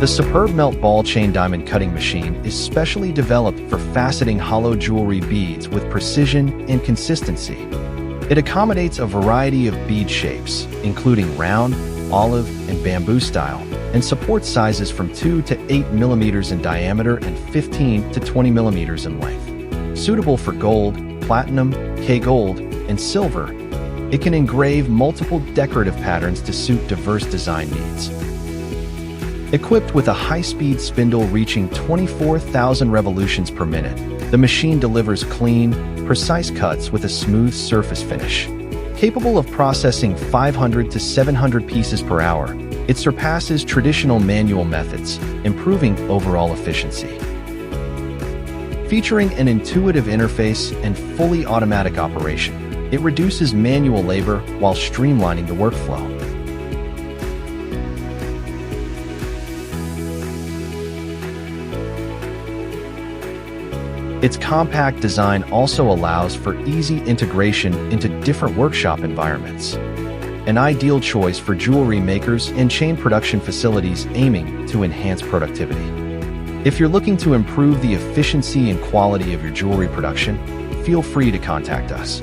The SuperbMelt ball chain diamond cutting machine is specially developed for faceting hollow jewelry beads with precision and consistency. It accommodates a variety of bead shapes, including round, olive, and bamboo style, and supports sizes from 2 to 8 millimeters in diameter and 15 to 20 millimeters in length. Suitable for gold, platinum, K-gold, and silver, it can engrave multiple decorative patterns to suit diverse design needs. Equipped with a high-speed spindle reaching 24,000 revolutions per minute, the machine delivers clean, precise cuts with a smooth surface finish. Capable of processing 500 to 700 pieces per hour, it surpasses traditional manual methods, improving overall efficiency. Featuring an intuitive interface and fully automatic operation, it reduces manual labor while streamlining the workflow. Its compact design also allows for easy integration into different workshop environments. An ideal choice for jewelry makers and chain production facilities aiming to enhance productivity. If you're looking to improve the efficiency and quality of your jewelry production, feel free to contact us.